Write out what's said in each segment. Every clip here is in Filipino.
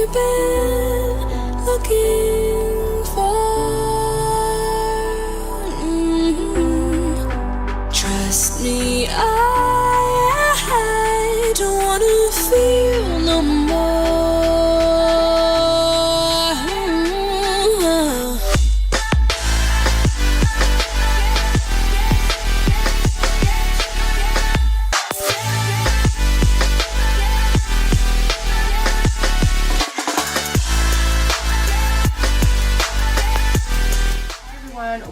you been looking for? Trust me, I don't wanna feel no more.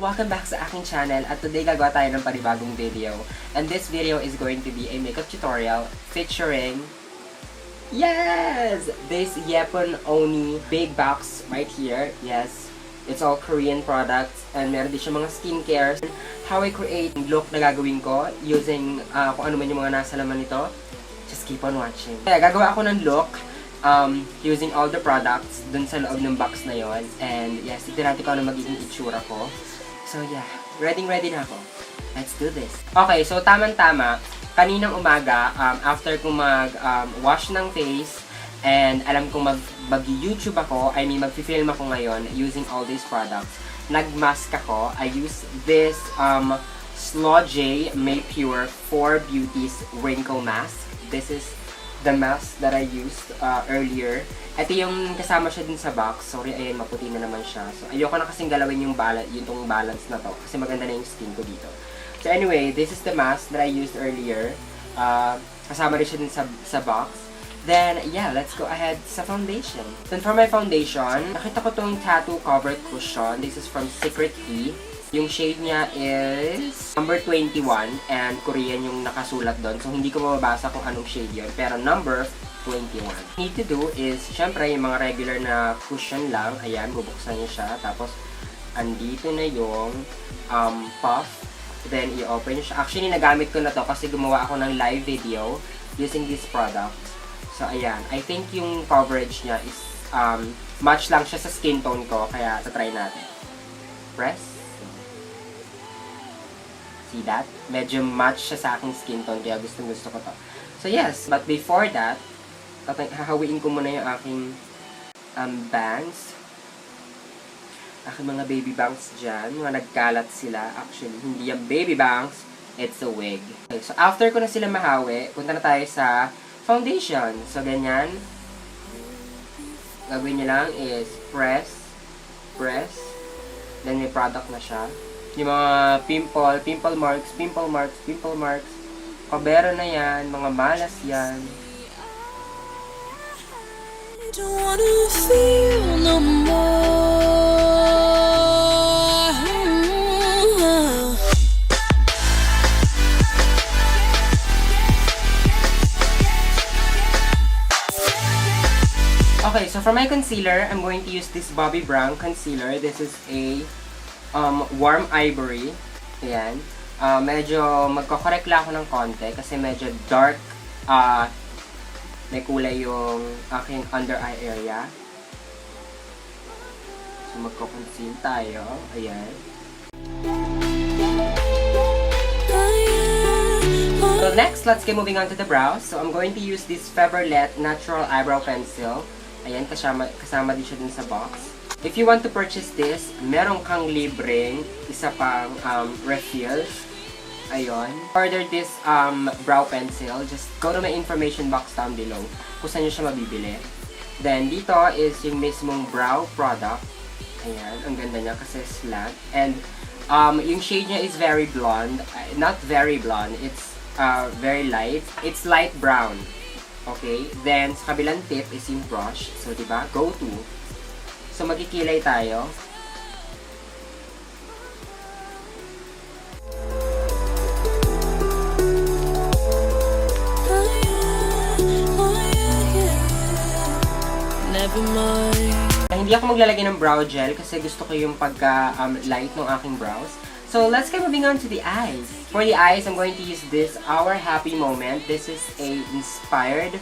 Welcome back sa aking channel at today gagawa tayo ng panibagong video. And this video is going to be a makeup tutorial featuring this Yepon Oni big box right here. Yes, it's all Korean products and meron din siya mga skincare. How I create look na gagawin ko using kung ano man yung mga nasa laman nito. Just keep on watching. Kaya gagawa ako ng look using all the products dun sa loob ng box na yon. And yes, tignan natin kung ano magiging itsura ko. So yeah, ready na ako. Let's do this. Okay, so tamang-tama, kaninang umaga, after ko mag-wash ng face, and alam kong mag-YouTube ako, mag-film ako ngayon using all these products. Nag-mask ako. I use this Slow J May Pure 4 Beauties Wrinkle Mask. This is the mask that I used earlier. Ito yung kasama siya din sa box. Sorry, ayan, maputi na naman siya. So, ayoko na kasing galawin yung balance na to. Kasi maganda na yung skin ko dito. So, anyway, this is the mask that I used earlier. Kasama rin siya din sa box. Then, yeah, let's go ahead sa foundation. Then, for my foundation, nakita ko tong Tattoo Cover Cushion. This is from Secret E. Yung shade niya is number 21 and Korean yung nakasulat doon. So, hindi ko mababasa kung anong shade yun. Pero number 21. Need to do is, syempre, yung mga regular na cushion lang. Ayan, bubuksan niyo siya. Tapos, andito na yung puff. Then, i-open niyo siya. Actually, nagamit ko na to kasi gumawa ako ng live video using this product. So, ayan. I think yung coverage niya is match lang siya sa skin tone ko. Kaya, try natin. Press. See that? Medyo match siya sa aking skin tone, kaya gusto ko to. So yes, but before that, hahawiin ko muna yung aking bangs. Aking mga baby bangs dyan. Mga nagkalat sila. Actually, hindi yung baby bangs, it's a wig. Okay, so after ko na sila mahawi, punta na tayo sa foundation. So ganyan. Gagawin nyo lang is press. Then may product na siya. Yung mga pimple marks, pabera na yan, mga malas yan. I don't wanna feel no more. Okay, so for my concealer, I'm going to use this Bobbi Brown concealer. This is a warm ivory. Ayan. Medyo magko-correct lang ako ng konti kasi medyo dark, may kulay yung aking under eye area. So magko-conceal tayo. Ayan. So next, let's get moving on to the brows. So I'm going to use this Feverlet Natural Eyebrow Pencil. Ayan, kasama din siya dun sa box. If you want to purchase this, meron kang libreng isa pang refill. Ayun. Order this brow pencil. Just go to my information box down below kung saan nyo siya mabibili. Then, dito is yung mismong brow product. Ayan. Ang ganda niya kasi flat. And, yung shade niya is very blonde. Not very blonde. It's very light. It's light brown. Okay? Then, sa kabilang tip is yung brush. So, diba? Go to. So, magkikilay tayo. Never mind. Hindi ako maglalagay ng brow gel kasi gusto ko yung pagka-light ng aking brows. So, let's get moving on to the eyes. For the eyes, I'm going to use this Our Happy Moment. This is a inspired,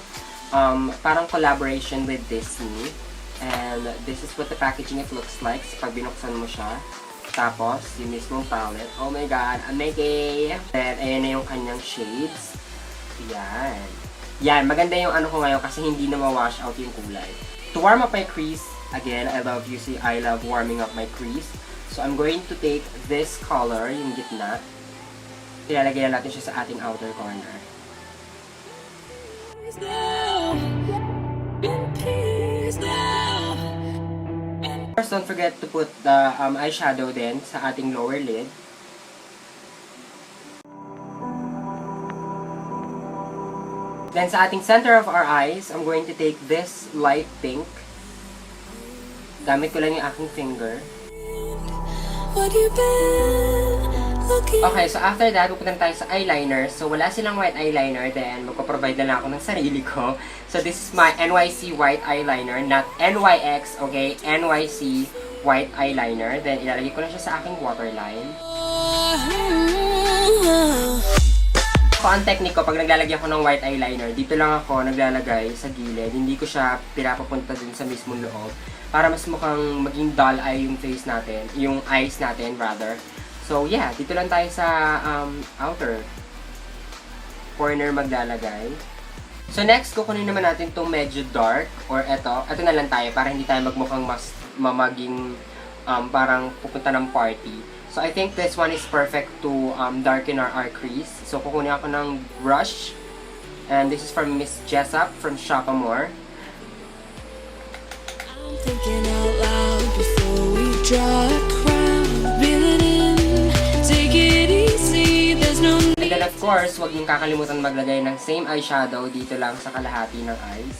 parang collaboration with Disney. And this is what the packaging it looks like pag binuksan mo siya. Tapos, yung mismong palette. Oh my god, amazing! Then, ayan na yung kanyang shades. Yan. Yan, maganda yung ano ko ngayon kasi hindi na ma-wash out yung kulay. To warm up my crease, again, I love warming up my crease. So I'm going to take this color, yung gitna. Ilalagay na natin siya sa ating outer corner. First, don't forget to put the eyeshadow din sa ating lower lid. Then sa ating center of our eyes, I'm going to take this light pink. Gamit ko lang yung aking finger. Okay, so after that, pupunta tayo sa eyeliner. So wala silang white eyeliner, then magpo-provide na lang ako ng sarili ko. So this is my NYC white eyeliner, not NYX, okay? NYC white eyeliner. Then ilalagay ko na siya sa aking waterline. So, ang technique ko, pag naglalagyan ko ng white eyeliner, dito lang ako naglalagay sa gilid. Hindi ko siya pinapapunta dun sa mismong loob. Para mas mukhang maging dull eye yung face natin. Yung eyes natin, rather. So, yeah. Dito lang tayo sa outer corner maglalagay. So, next, kukunin naman natin itong medyo dark. Or eto. Eto na lang tayo para hindi tayo magmukhang mas maging parang pupunta ng party. So, I think this one is perfect to darken our crease. So, kukunin ako ng brush. And this is from Miss Jessup from Shopamore. I'm thinking out loud before we draw a crowd. Reel it in, take it easy, there's no And need. then, of course, huwag niyong kakalimutan maglagay ng same eyeshadow dito lang sa kalahati ng eyes.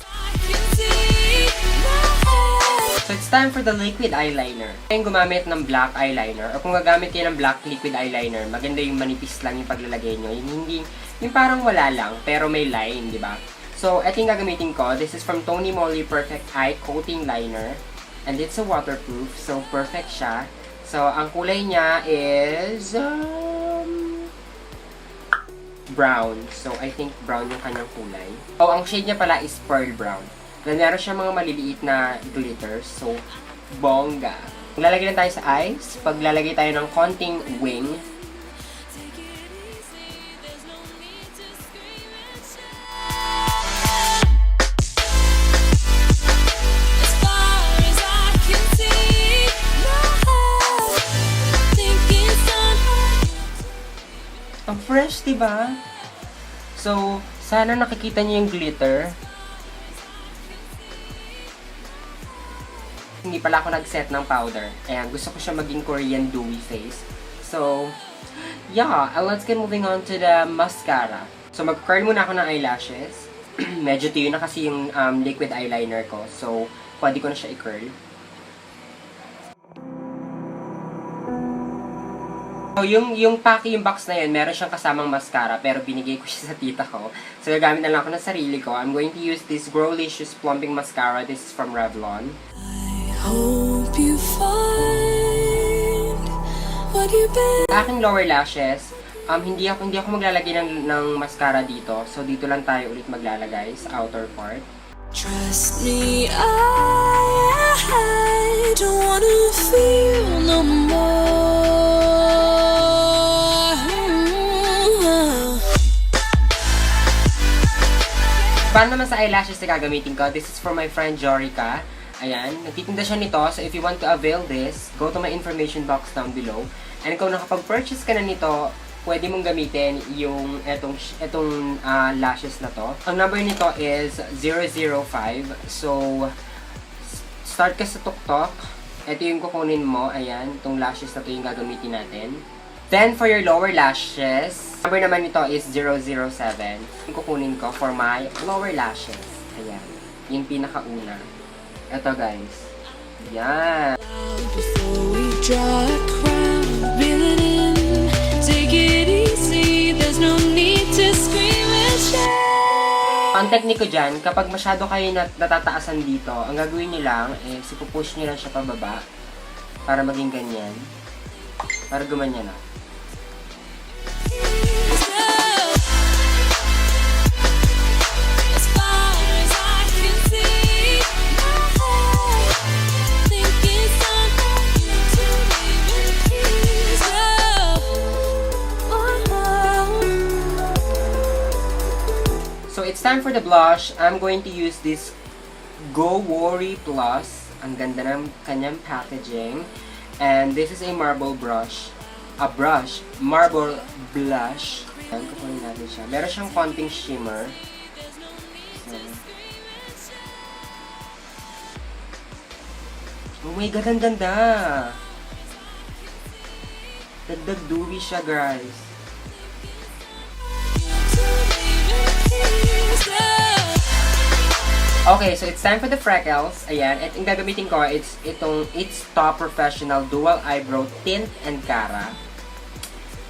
I can see my head. So, it's time for the liquid eyeliner. Kung gumamit ng black eyeliner, o kung gagamit kayo ng black liquid eyeliner, maganda yung manipis lang yung paglalagay nyo. Yung hindi, yung parang wala lang, pero may line, di ba? So, ito yung gagamitin ko. This is from Tony Moly Perfect Eye Coating Liner. And it's a waterproof, so perfect siya. So, ang kulay niya is brown. So, I think brown yung kanyang kulay. Oh, ang shade niya pala is pearl brown. Then, meron siya mga maliliit na glitters. So, bongga. Lalagay lang tayo sa eyes. Paglalagay tayo ng konting wing. Take it easy, there's no need to scream and shout. As far as I can see my head, thinking something. Ang fresh, diba? So, sana nakikita niyo yung glitter. Hindi pala ako nag-set ng powder. Ayan, gusto ko siya maging Korean dewy face. So, yeah, let's get moving on to the mascara. So, mag-curl muna ako ng eyelashes. Medyo tuyo na kasi yung liquid eyeliner ko. So, pwede ko na siya i-curl. So, yung box na yun, meron siyang kasamang mascara, pero binigay ko siya sa tita ko. So, gagamit na lang ako ng sarili ko. I'm going to use this Growlicious Plumping Mascara. This is from Revlon. Hope you find what you've been. Sa aking lower lashes, hindi ako maglalagay ng mascara dito. So, dito lang tayo ulit maglalagay sa outer part. Trust me, I don't wanna feel no more. Paano naman sa eyelashes na gagamitin ko? This is from my friend Jorica. Ayan, nagtitinda siya nito. So, if you want to avail this, go to my information box down below. And kung nakapag-purchase ka na nito, pwede mong gamitin yung etong lashes na to. Ang number nito is 005. So, start ka sa tuktok. Ito yung kukunin mo. Ayan, itong lashes na to yung gagamitin natin. Then, for your lower lashes, number naman nito is 007. Yung kukunin ko for my lower lashes. Ayan, yung pinakauna. Ito guys. Yan. Before we draw a crowd, reel it in, take it easy, there's no need to scream and shout. Ang technique ko dyan, kapag masyado kayo natataasan dito, ang gagawin nyo lang is ipupush nyo lang siya pababa para maging ganyan. Para gumanyan na. As far as I can see my head, thinking something to even tease. Oh. So it's time for the blush. I'm going to use this Go Worry Plus. Ang ganda ng kanyang packaging. And this is a marble brush. Marble blush. Ayan, kukunin natin siya. Meron siyang konting shimmer. So, oh my God, ang ganda! Dagdag dewy siya, guys. Okay, so it's time for the freckles. Ayan, at yung gagamitin ko, it's Top Professional Dual Eyebrow Tint and Cara.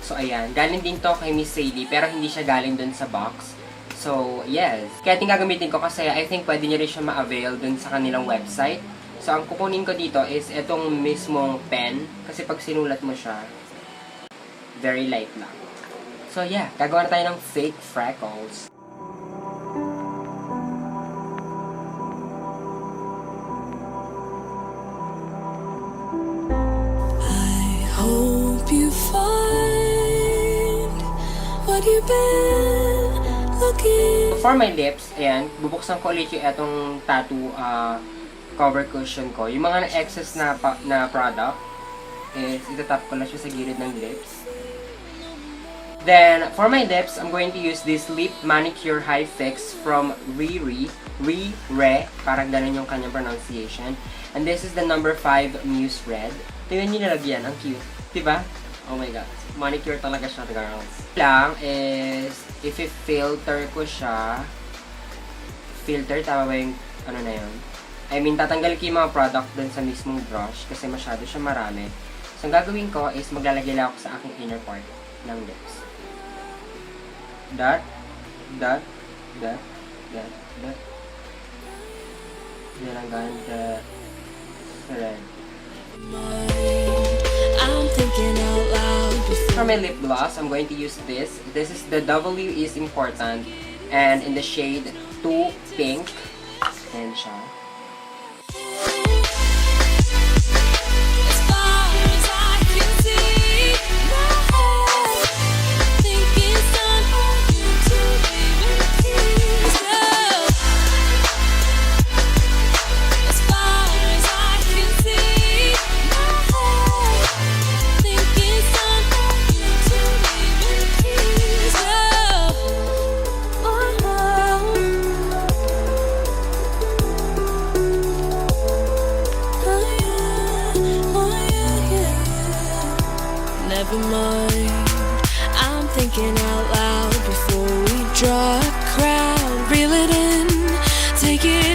So, ayan. Galing din to kay Miss Sadie, pero hindi siya galing dun sa box. So, yes. Kaya yung gagamitin ko kasi I think pwede nyo rin siya ma-avail dun sa kanilang website. So, ang kukunin ko dito is itong mismong pen. Kasi pag sinulat mo siya, very light lang. So, yeah. Gagawa na tayo ng fake freckles. Hope you find what you've been looking. For my lips, ayan, bubuksan ko ulit yung etong tattoo cover cushion ko. Yung mga excess na product is itatap ko lang siya sa gilid ng lips. Then, for my lips, I'm going to use this Lip Manicure High Fix from Riri. Rire, parang ganun yung kanyang pronunciation. And this is the number 5 Muse Red. Tingnan nyo nilagyan, ang cute. Diba? Oh my God. Manicure talaga siya, girls. Lang is, if i-filter ko siya, filter, tama ba yung, ano na yun? I mean, tatanggal ko yung mga product dun sa mismong brush kasi masyado siya marami. So, ang gagawin ko is maglalagay lang ako sa aking inner part ng lips. Dot. Yan ang ganda. Red. I'm thinking out loud before. For my lip gloss, I'm going to use this. This is the W is Important and in the shade 2 Pink. Ayan siya. As far as I can see, my head think it's time for you to leave in peace. As far as I can see, my head think it's time for you to leave in peace. Never mind, I'm thinking out loud before we draw a crowd. Reel it in, take it